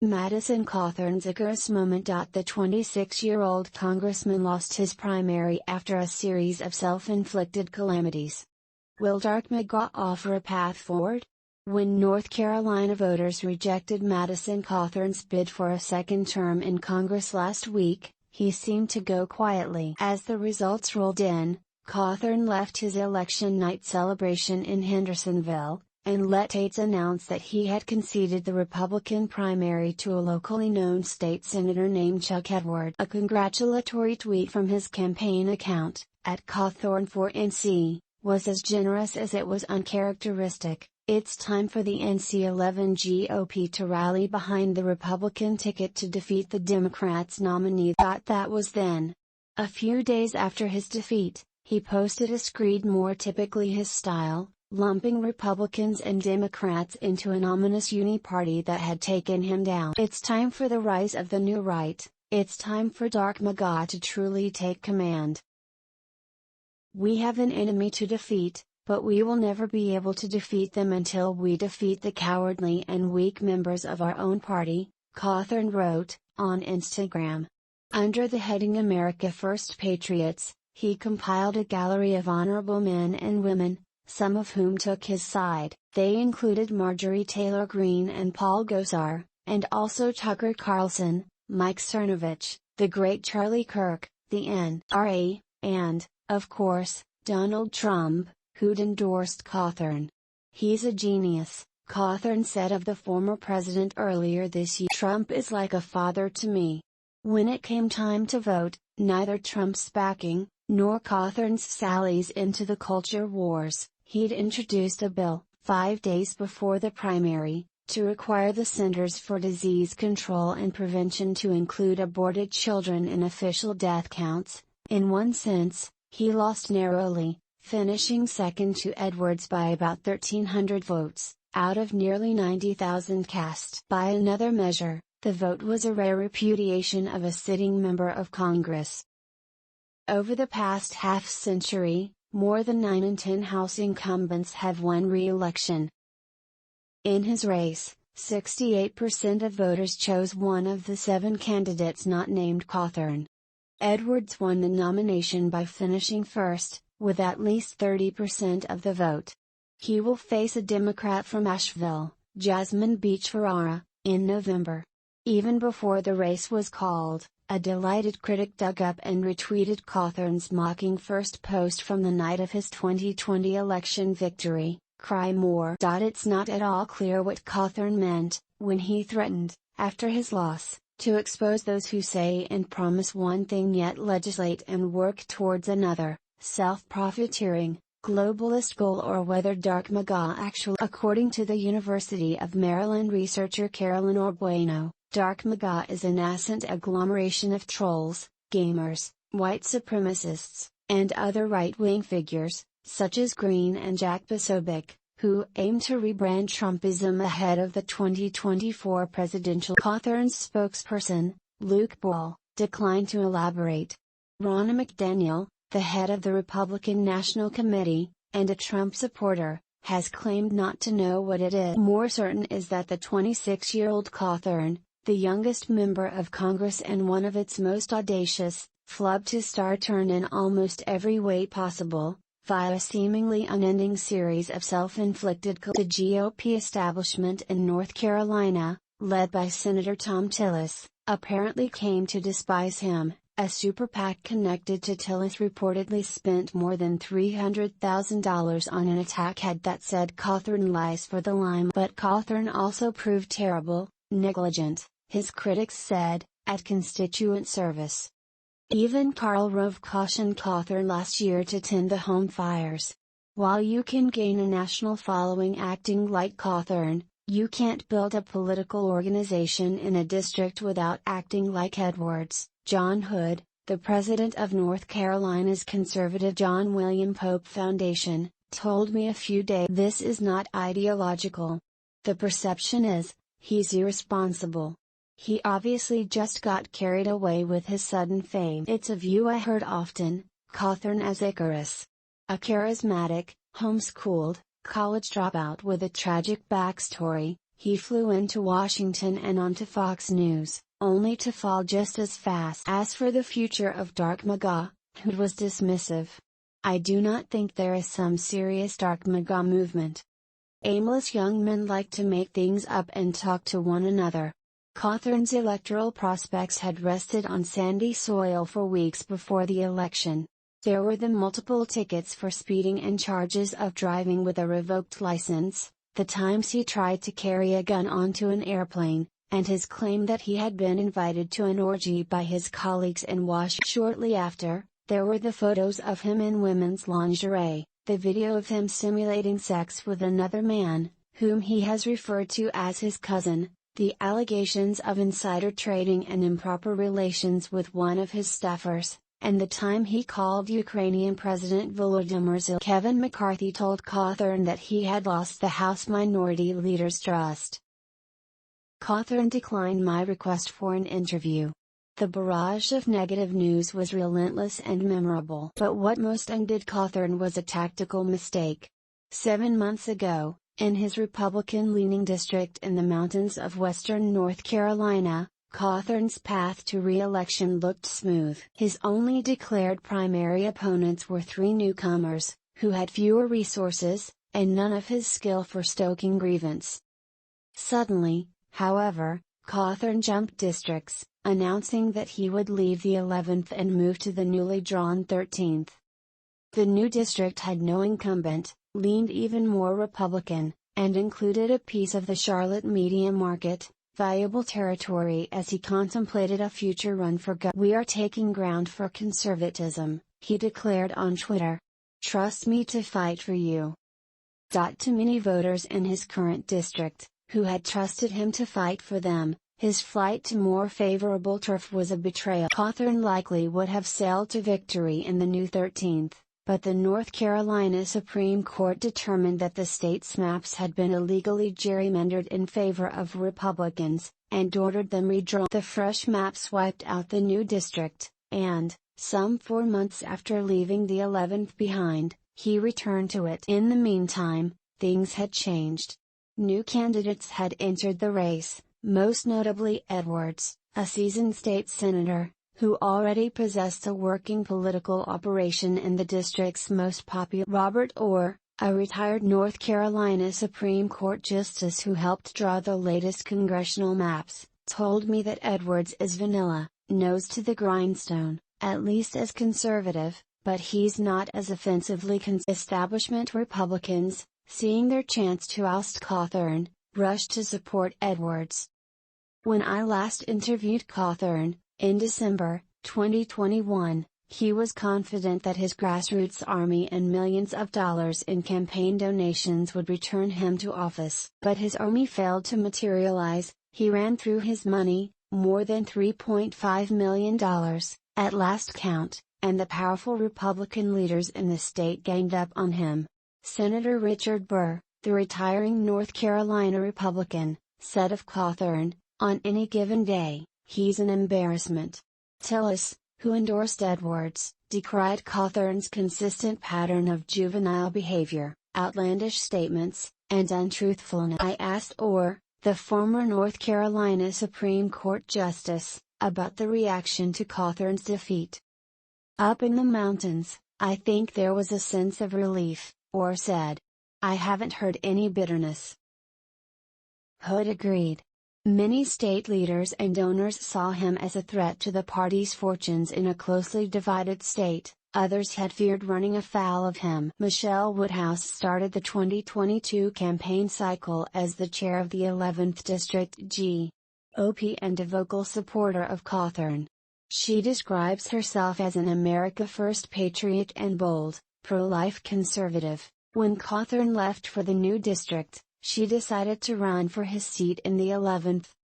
Madison Cawthorn's Icarus moment. The 26-year-old congressman lost his primary after a series of self-inflicted calamities. Will Dark MAGA offer a path forward? When North Carolina voters rejected Madison Cawthorn's bid for a second term in Congress last week, he seemed to go quietly. As the results rolled in, Cawthorn left his election night celebration in Hendersonville, and let aides announce that he had conceded the Republican primary to a locally known state senator named Chuck Edward. A congratulatory tweet from his campaign account, @Cawthorn4NC, was as generous as it was uncharacteristic. It's time for the NC-11 GOP to rally behind the Republican ticket to defeat the Democrats' nominee. That was then. A few days after his defeat, he posted a screed more typically his style, lumping Republicans and Democrats into an ominous uni-party that had taken him down. It's time for the rise of the new right, it's time for Dark MAGA to truly take command. We have an enemy to defeat, but we will never be able to defeat them until we defeat the cowardly and weak members of our own party, Cawthorn wrote, on Instagram. Under the heading America First Patriots, he compiled a gallery of honorable men and women, some of whom took his side. They included Marjorie Taylor Greene and Paul Gosar, and also Tucker Carlson, Mike Cernovich, the great Charlie Kirk, the NRA, and, of course, Donald Trump, who'd endorsed Cawthorn. He's a genius, Cawthorn said of the former president earlier this year. Trump is like a father to me. When it came time to vote, neither Trump's backing, nor Cawthorn's sallies into the culture wars. He'd introduced a bill, 5 days before the primary, to require the Centers for Disease Control and Prevention to include aborted children in official death counts. In one sense, he lost narrowly, finishing second to Edwards by about 1,300 votes, out of nearly 90,000 cast. By another measure, the vote was a rare repudiation of a sitting member of Congress. Over the past half-century, more than 9 in 10 House incumbents have won re-election. In his race, 68% of voters chose one of the 7 candidates not named Cawthorn. Edwards won the nomination by finishing first, with at least 30% of the vote. He will face a Democrat from Asheville, Jasmine Beach Ferrara, in November. Even before the race was called, a delighted critic dug up and retweeted Cawthorn's mocking first post from the night of his 2020 election victory, "Cry more." It's not at all clear what Cawthorn meant, when he threatened, after his loss, to expose those who say and promise one thing yet legislate and work towards another, self-profiteering, globalist goal, or whether Dark MAGA actually. According to the University of Maryland researcher Carolyn Orbueno, Dark MAGA is a nascent agglomeration of trolls, gamers, white supremacists, and other right-wing figures, such as Green and Jack Posobiec, who aim to rebrand Trumpism ahead of the 2024 presidential. Cawthorn's spokesperson, Luke Ball, declined to elaborate. Ronna McDaniel, the head of the Republican National Committee, and a Trump supporter, has claimed not to know what it is. More certain is that the 26-year-old Cawthorn, the youngest member of Congress and one of its most audacious, flubbed his star turn in almost every way possible, via a seemingly unending series of self-inflicted. The GOP establishment in North Carolina, led by Senator Thom Tillis, apparently came to despise him. A super PAC connected to Tillis reportedly spent more than $300,000 on an attack ad that said Cawthorn lies for the lime. But Cawthorn also proved terrible, negligent, his critics said, at constituent service. Even Karl Rove cautioned Cawthorn last year to tend the home fires. While you can gain a national following acting like Cawthorn, you can't build a political organization in a district without acting like Edwards. John Hood, the president of North Carolina's conservative John William Pope Foundation, told me a few days. This is not ideological. The perception is, he's irresponsible. He obviously just got carried away with his sudden fame. It's a view I heard often, Cawthorn as Icarus. A charismatic, homeschooled, college dropout with a tragic backstory, he flew into Washington and onto Fox News, only to fall just as fast. As for the future of Dark MAGA, Hood was dismissive. I do not think there is some serious Dark MAGA movement. Aimless young men like to make things up and talk to one another. Cawthorn's electoral prospects had rested on sandy soil for weeks before the election. There were the multiple tickets for speeding and charges of driving with a revoked license, the times he tried to carry a gun onto an airplane, and his claim that he had been invited to an orgy by his colleagues in Washington. Shortly after, there were the photos of him in women's lingerie, the video of him simulating sex with another man, whom he has referred to as his cousin, the allegations of insider trading and improper relations with one of his staffers, and the time he called Ukrainian President Volodymyr Zelensky. Kevin McCarthy told Cawthorn that he had lost the House Minority Leader's trust. Cawthorn declined my request for an interview. The barrage of negative news was relentless and memorable. But what most undid Cawthorn was a tactical mistake. 7 months ago, in his Republican-leaning district in the mountains of western North Carolina, Cawthorn's path to re-election looked smooth. His only declared primary opponents were 3 newcomers, who had fewer resources, and none of his skill for stoking grievance. Suddenly, however, Cawthorn jumped districts, announcing that he would leave the 11th and move to the newly drawn 13th. The new district had no incumbent, leaned even more Republican, and included a piece of the Charlotte media market, valuable territory as he contemplated a future run for governor. "We are taking ground for conservatism," he declared on Twitter. "Trust me to fight for you." To many voters in his current district, who had trusted him to fight for them, his flight to more favorable turf was a betrayal. Cawthorn likely would have sailed to victory in the new 13th, but the North Carolina Supreme Court determined that the state's maps had been illegally gerrymandered in favor of Republicans, and ordered them redrawn. The fresh maps wiped out the new district, and, some 4 months after leaving the 11th behind, he returned to it. In the meantime, things had changed. New candidates had entered the race, most notably Edwards, a seasoned state senator, who already possessed a working political operation in the district's most popular. Robert Orr, a retired North Carolina Supreme Court justice who helped draw the latest congressional maps, told me that Edwards is vanilla, nose to the grindstone, at least as conservative, but he's not as offensively Establishment Republicans, seeing their chance to oust Cawthorn, rushed to support Edwards. When I last interviewed Cawthorn, in December 2021, he was confident that his grassroots army and millions of dollars in campaign donations would return him to office. But his army failed to materialize. He ran through his money, more than $3.5 million, at last count, and the powerful Republican leaders in the state ganged up on him. Senator Richard Burr, the retiring North Carolina Republican, said of Cawthorn, "On any given day, he's an embarrassment." Tillis, who endorsed Edwards, decried Cawthorn's consistent pattern of juvenile behavior, outlandish statements, and untruthfulness. I asked Orr, the former North Carolina Supreme Court Justice, about the reaction to Cawthorn's defeat. "Up in the mountains, I think there was a sense of relief," Orr said. "I haven't heard any bitterness." Hood agreed. Many state leaders and donors saw him as a threat to the party's fortunes in a closely divided state, others had feared running afoul of him. Michelle Woodhouse started the 2022 campaign cycle as the chair of the 11th District GOP and a vocal supporter of Cawthorn. She describes herself as an America First patriot and bold, pro-life conservative. When Cawthorn left for the new district, she decided to run for his seat in the 11th.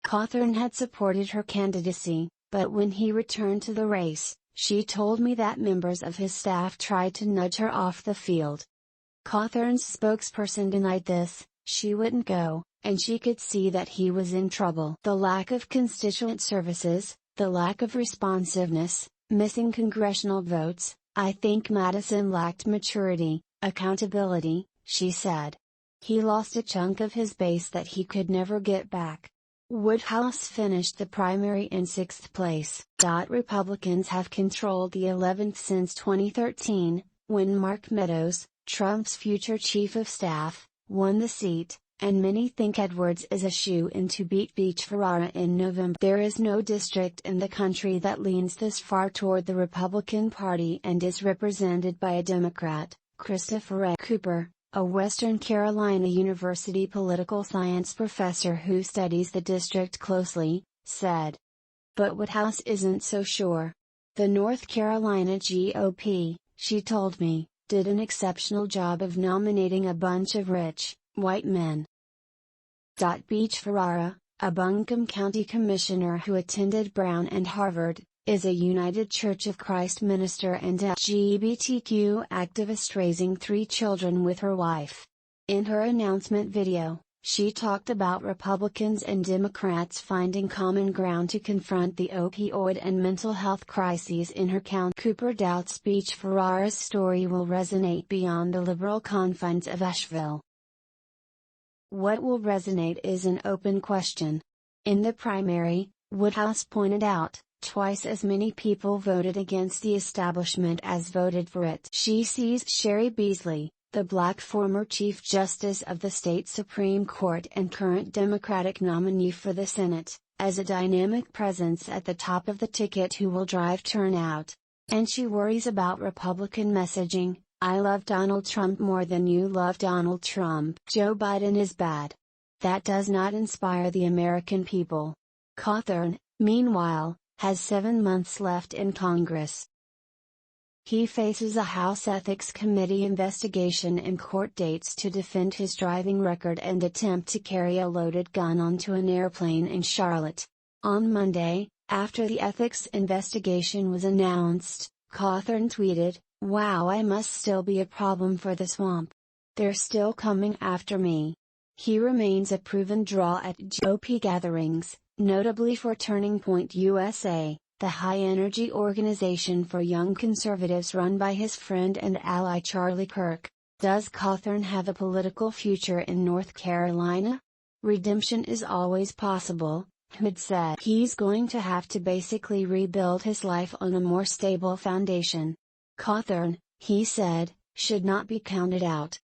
Cawthorn had supported her candidacy, but when he returned to the race, she told me that members of his staff tried to nudge her off the field. Cawthorn's spokesperson denied this. She wouldn't go, and she could see that he was in trouble. The lack of constituent services, the lack of responsiveness, missing congressional votes, I think Madison lacked maturity, accountability, she said. He lost a chunk of his base that he could never get back. Woodhouse finished the primary in 6th place. Republicans have controlled the 11th since 2013, when Mark Meadows, Trump's future chief of staff, won the seat, and many think Edwards is a shoo-in to beat Beach-Ferrara in November. There is no district in the country that leans this far toward the Republican Party and is represented by a Democrat, Christopher A. Cooper, a Western Carolina University political science professor who studies the district closely, said. But Woodhouse isn't so sure. The North Carolina GOP, she told me, did an exceptional job of nominating a bunch of rich, white men. Beach-Ferrara, a Buncombe County commissioner who attended Brown and Harvard, is a United Church of Christ minister and LGBTQ activist raising 3 children with her wife. In her announcement video, she talked about Republicans and Democrats finding common ground to confront the opioid and mental health crises in her county. Cooper doubts Beach-Ferrara's story will resonate beyond the liberal confines of Asheville. What will resonate is an open question. In the primary, Woodhouse pointed out, twice as many people voted against the establishment as voted for it. She sees Sherry Beasley, the black former Chief Justice of the state Supreme Court and current Democratic nominee for the Senate, as a dynamic presence at the top of the ticket who will drive turnout. And she worries about Republican messaging. I love Donald Trump more than you love Donald Trump. Joe Biden is bad. That does not inspire the American people. Cawthorn, meanwhile, has 7 months left in Congress. He faces a House Ethics Committee investigation and court dates to defend his driving record and attempt to carry a loaded gun onto an airplane in Charlotte. On Monday, after the ethics investigation was announced, Cawthorn tweeted, "Wow, I must still be a problem for the swamp. They're still coming after me." He remains a proven draw at GOP gatherings, notably for Turning Point USA, the high-energy organization for young conservatives run by his friend and ally Charlie Kirk. Does Cawthorn have a political future in North Carolina? Redemption is always possible, Hood said. He's going to have to basically rebuild his life on a more stable foundation. Cawthorn, he said, should not be counted out.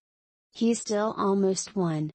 He's still almost won.